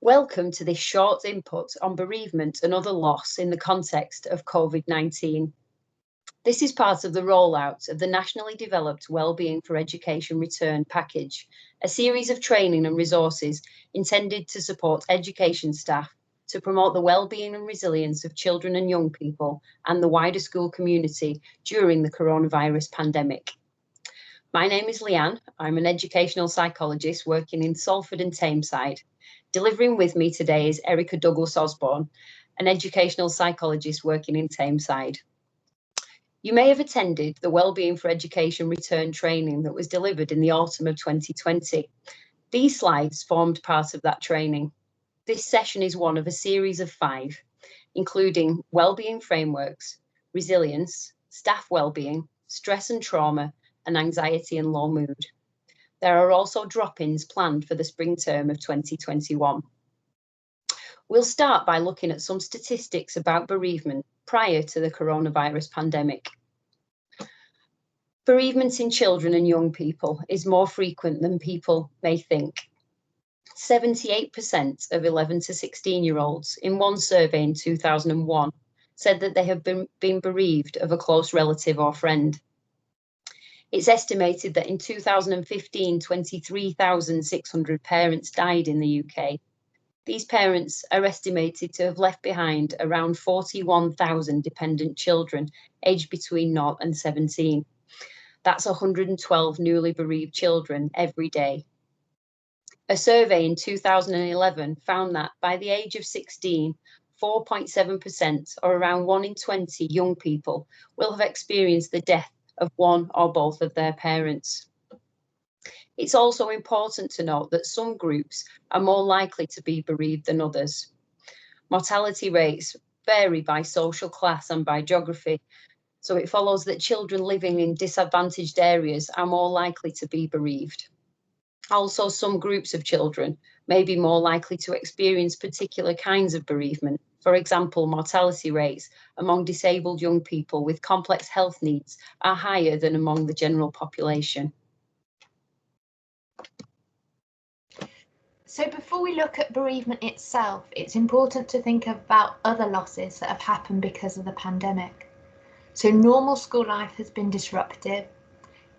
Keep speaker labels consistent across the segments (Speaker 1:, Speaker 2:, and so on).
Speaker 1: Welcome to this short input on bereavement and other loss in the context of COVID-19. This is part of the rollout of the nationally developed Wellbeing for Education Return package, a series of training and resources intended to support education staff to promote the well-being and resilience of children and young people and the wider school community during the coronavirus pandemic. My name is Leanne. I'm an educational psychologist working in Salford and Tameside. Delivering with me today is Erica Douglas Osborne, an educational psychologist working in Tameside. You may have attended the Wellbeing for Education Return training that was delivered in the autumn of 2020. These slides formed part of that training. This session is one of a series of 5, including wellbeing frameworks, resilience, staff wellbeing, stress and trauma, and anxiety and low mood. There are also drop-ins planned for the spring term of 2021. We'll start by looking at some statistics about bereavement prior to the coronavirus pandemic. Bereavement in children and young people is more frequent than people may think. 78% of 11 to 16-year-olds in one survey in 2001 said that they have been bereaved of a close relative or friend. It's estimated that in 2015, 23,600 parents died in the UK. These parents are estimated to have left behind around 41,000 dependent children aged between 0 and 17. That's 112 newly bereaved children every day. A survey in 2011 found that by the age of 16, 4.7%, or around 1 in 20 young people, will have experienced the death of one or both of their parents. It's also important to note that some groups are more likely to be bereaved than others. Mortality rates vary by social class and by geography, so it follows that children living in disadvantaged areas are more likely to be bereaved. Also, some groups of children may be more likely to experience particular kinds of bereavement. For example, mortality rates among disabled young people with complex health needs are higher than among the general population.
Speaker 2: So before we look at bereavement itself, it's important to think about other losses that have happened because of the pandemic. So normal school life has been disrupted.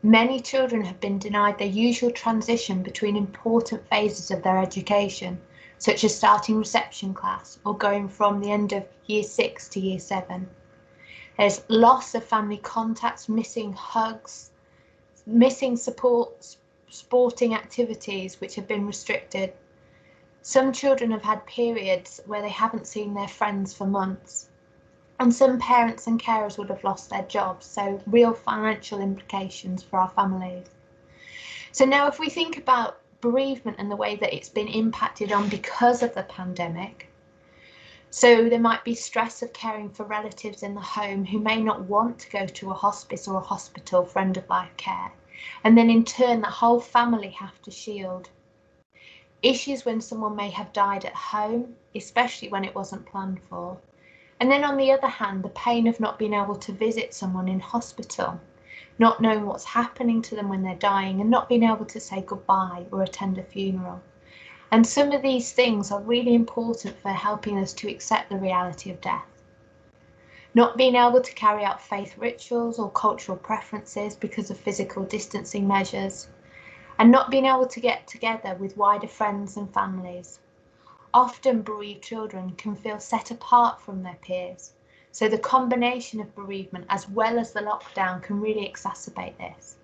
Speaker 2: Many children have been denied their usual transition between important phases of their education, such as starting reception class or going from the end of year 6 to year 7. There's loss of family contacts, missing hugs, missing support, sporting activities which have been restricted. Some children have had periods where they haven't seen their friends for months. And some parents and carers would have lost their jobs, so real financial implications for our families. So now if we think about bereavement and the way that it's been impacted on because of the pandemic, so there might be stress of caring for relatives in the home who may not want to go to a hospice or a hospital for end-of-life care, and then in turn the whole family have to shield. Issues when someone may have died at home, especially when it wasn't planned for. And then on the other hand, the pain of not being able to visit someone in hospital, not knowing what's happening to them when they're dying, and not being able to say goodbye or attend a funeral. And some of these things are really important for helping us to accept the reality of death. Not being able to carry out faith rituals or cultural preferences because of physical distancing measures, and not being able to get together with wider friends and families. Often bereaved children can feel set apart from their peers, so the combination of bereavement as well as the lockdown can really exacerbate this.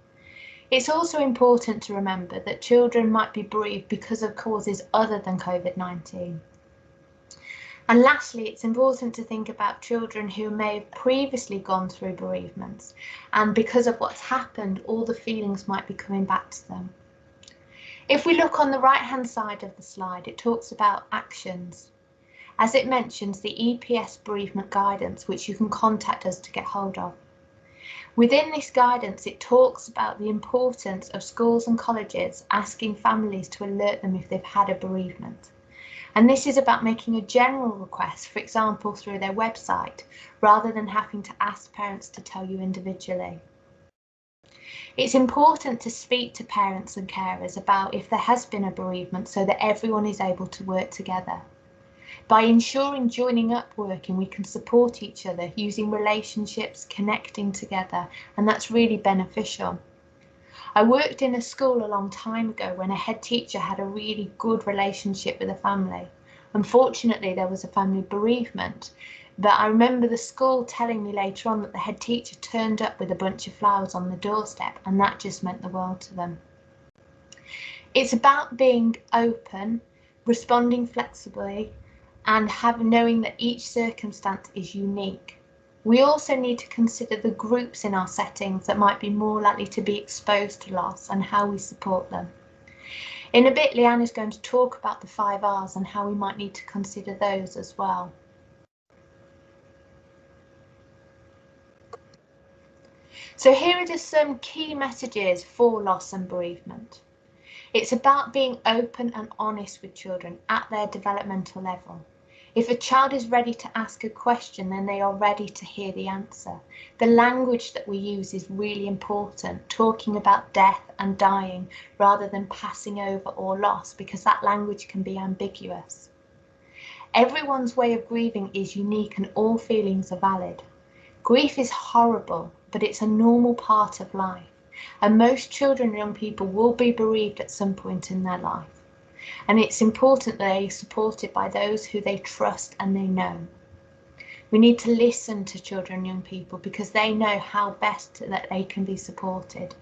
Speaker 2: It's also important to remember that children might be bereaved because of causes other than COVID-19. And lastly, it's important to think about children who may have previously gone through bereavements, and because of what's happened, all the feelings might be coming back to them. If we look on the right-hand side of the slide, it talks about actions. As it mentions the EPS bereavement guidance, which you can contact us to get hold of. Within this guidance, it talks about the importance of schools and colleges asking families to alert them if they've had a bereavement. And this is about making a general request, for example, through their website, rather than having to ask parents to tell you individually. It's important to speak to parents and carers about if there has been a bereavement so that everyone is able to work together. By ensuring joining up working, we can support each other using relationships, connecting together, and that's really beneficial. I worked in a school a long time ago when a head teacher had a really good relationship with a family. Unfortunately, there was a family bereavement, but I remember the school telling me later on that the head teacher turned up with a bunch of flowers on the doorstep, and that just meant the world to them. It's about being open, responding flexibly, and knowing that each circumstance is unique. We also need to consider the groups in our settings that might be more likely to be exposed to loss and how we support them. In a bit, Leanne is going to talk about the 5 R's and how we might need to consider those as well. So here are just some key messages for loss and bereavement. It's about being open and honest with children at their developmental level. If a child is ready to ask a question, then they are ready to hear the answer. The language that we use is really important, talking about death and dying rather than passing over or loss, because that language can be ambiguous. Everyone's way of grieving is unique and all feelings are valid. Grief is horrible, but it's a normal part of life, and most children and young people will be bereaved at some point in their life. And it's important they are supported by those who they trust and they know. We need to listen to children and young people because they know how best that they can be supported.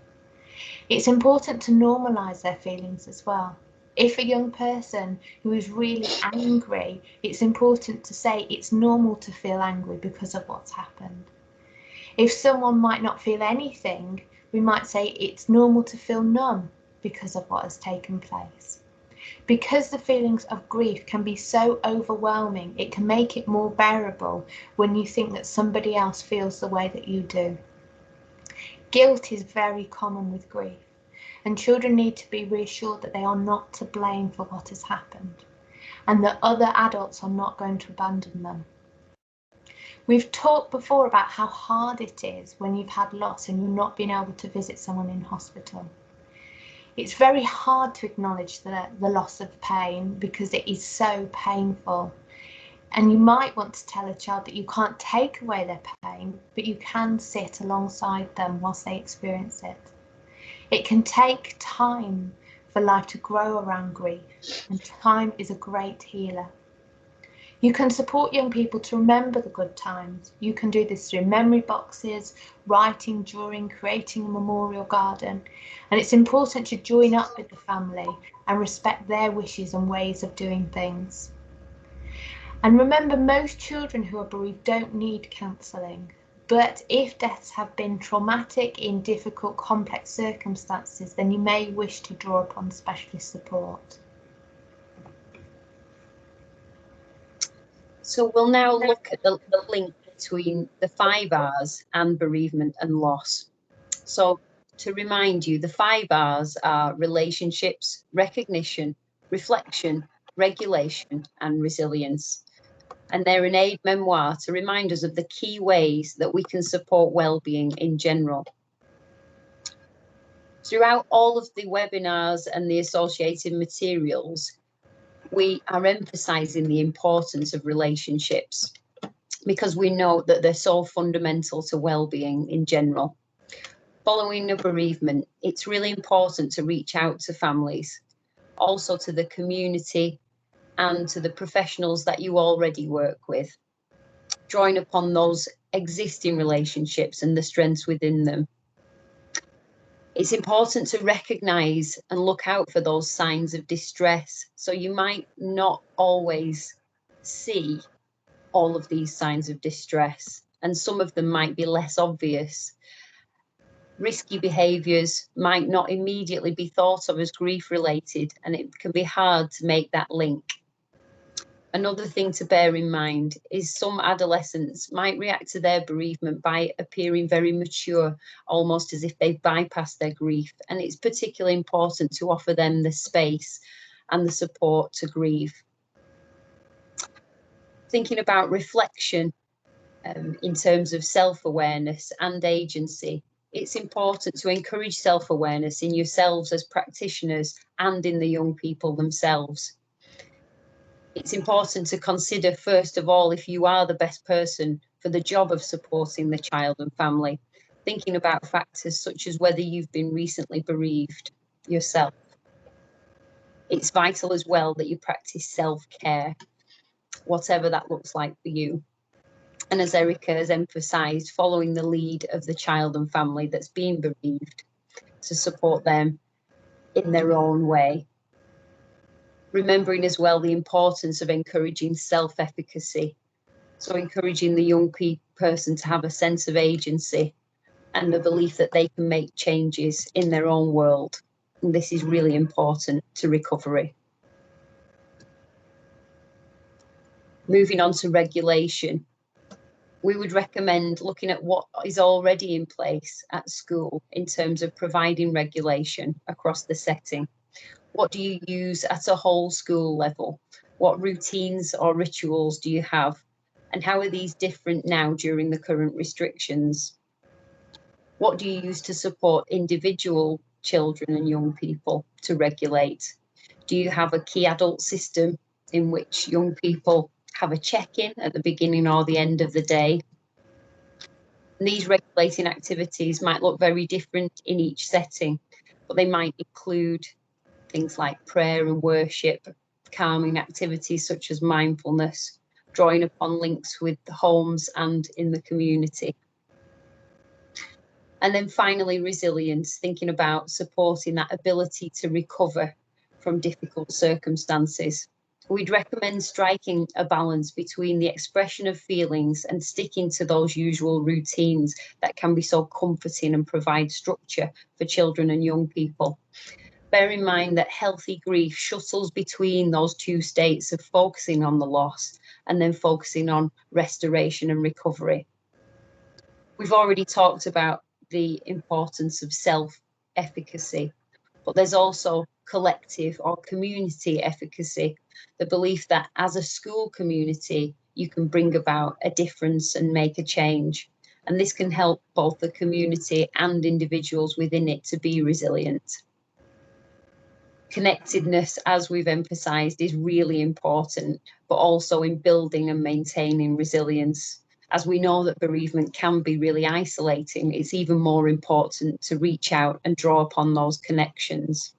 Speaker 2: It's important to normalise their feelings as well. If a young person who is really angry, it's important to say it's normal to feel angry because of what's happened. If someone might not feel anything, we might say it's normal to feel numb because of what has taken place. Because the feelings of grief can be so overwhelming, it can make it more bearable when you think that somebody else feels the way that you do. Guilt is very common with grief, and children need to be reassured that they are not to blame for what has happened, and that other adults are not going to abandon them. We've talked before about how hard it is when you've had loss and you've not been able to visit someone in hospital. It's very hard to acknowledge the loss of pain because it is so painful. And you might want to tell a child that you can't take away their pain, but you can sit alongside them whilst they experience it. It can take time for life to grow around grief, and time is a great healer. You can support young people to remember the good times. You can do this through memory boxes, writing, drawing, creating a memorial garden. And it's important to join up with the family and respect their wishes and ways of doing things. And remember, most children who are bereaved don't need counselling. But if deaths have been traumatic in difficult, complex circumstances, then you may wish to draw upon specialist support.
Speaker 1: So we'll now look at the link between the 5 R's and bereavement and loss. So to remind you, the 5 R's are relationships, recognition, reflection, regulation, and resilience. And they're an aid memoir to remind us of the key ways that we can support well-being in general. Throughout all of the webinars and the associated materials, we are emphasising the importance of relationships because we know that they're so fundamental to well-being in general. Following a bereavement, it's really important to reach out to families, also to the community and to the professionals that you already work with, drawing upon those existing relationships and the strengths within them. It's important to recognise and look out for those signs of distress. So you might not always see all of these signs of distress, and some of them might be less obvious. Risky behaviours might not immediately be thought of as grief related, and it can be hard to make that link. Another thing to bear in mind is some adolescents might react to their bereavement by appearing very mature, almost as if they've bypassed their grief. And it's particularly important to offer them the space and the support to grieve. Thinking about reflection in terms of self-awareness and agency, it's important to encourage self-awareness in yourselves as practitioners and in the young people themselves. It's important to consider, first of all, if you are the best person for the job of supporting the child and family, thinking about factors such as whether you've been recently bereaved yourself. It's vital as well that you practice self-care, whatever that looks like for you. And as Erica has emphasised, following the lead of the child and family that's been bereaved to support them in their own way. Remembering as well the importance of encouraging self-efficacy. So encouraging the young person to have a sense of agency and the belief that they can make changes in their own world. And this is really important to recovery. Moving on to regulation. We would recommend looking at what is already in place at school in terms of providing regulation across the setting. What do you use at a whole school level? What routines or rituals do you have? And how are these different now during the current restrictions? What do you use to support individual children and young people to regulate? Do you have a key adult system in which young people have a check-in at the beginning or the end of the day? And these regulating activities might look very different in each setting, but they might include things like prayer and worship, calming activities such as mindfulness, drawing upon links with the homes and in the community. And then finally, resilience, thinking about supporting that ability to recover from difficult circumstances. We'd recommend striking a balance between the expression of feelings and sticking to those usual routines that can be so comforting and provide structure for children and young people. Bear in mind that healthy grief shuttles between those two states of focusing on the loss and then focusing on restoration and recovery. We've already talked about the importance of self-efficacy, but there's also collective or community efficacy, the belief that as a school community, you can bring about a difference and make a change. And this can help both the community and individuals within it to be resilient. Connectedness, as we've emphasised, is really important, but also in building and maintaining resilience. As we know that bereavement can be really isolating, it's even more important to reach out and draw upon those connections.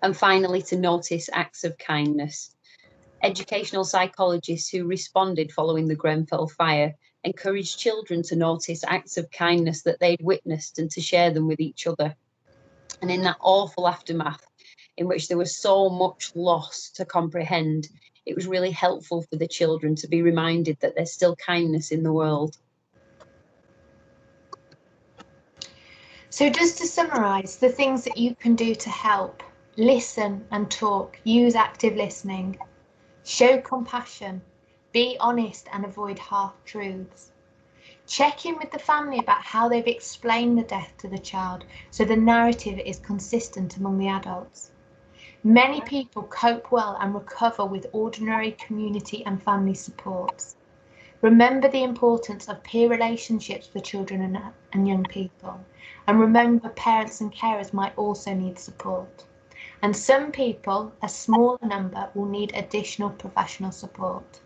Speaker 1: And finally, to notice acts of kindness. Educational psychologists who responded following the Grenfell fire encouraged children to notice acts of kindness that they'd witnessed and to share them with each other. And in that awful aftermath, in which there was so much loss to comprehend, it was really helpful for the children to be reminded that there's still kindness in the world.
Speaker 2: So just to summarise, the things that you can do to help: listen and talk, use active listening, show compassion, be honest and avoid half-truths. Check in with the family about how they've explained the death to the child so the narrative is consistent among the adults. Many people cope well and recover with ordinary community and family supports. Remember the importance of peer relationships for children and young people. And remember, parents and carers might also need support. And some people, a smaller number, will need additional professional support.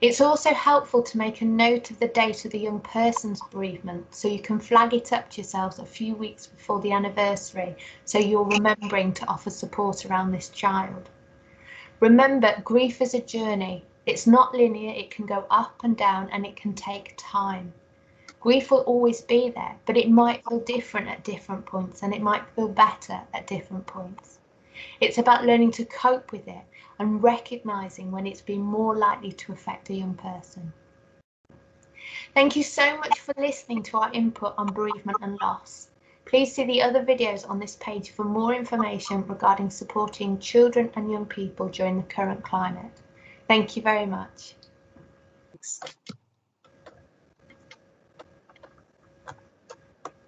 Speaker 2: It's also helpful to make a note of the date of the young person's bereavement, so you can flag it up to yourselves a few weeks before the anniversary, so you're remembering to offer support around this child. Remember, grief is a journey. It's not linear, it can go up and down, and it can take time. Grief will always be there, but it might feel different at different points, and it might feel better at different points. It's about learning to cope with it and recognising when it's been more likely to affect a young person. Thank you so much for listening to our input on bereavement and loss. Please see the other videos on this page for more information regarding supporting children and young people during the current climate. Thank you very much.
Speaker 1: Thanks.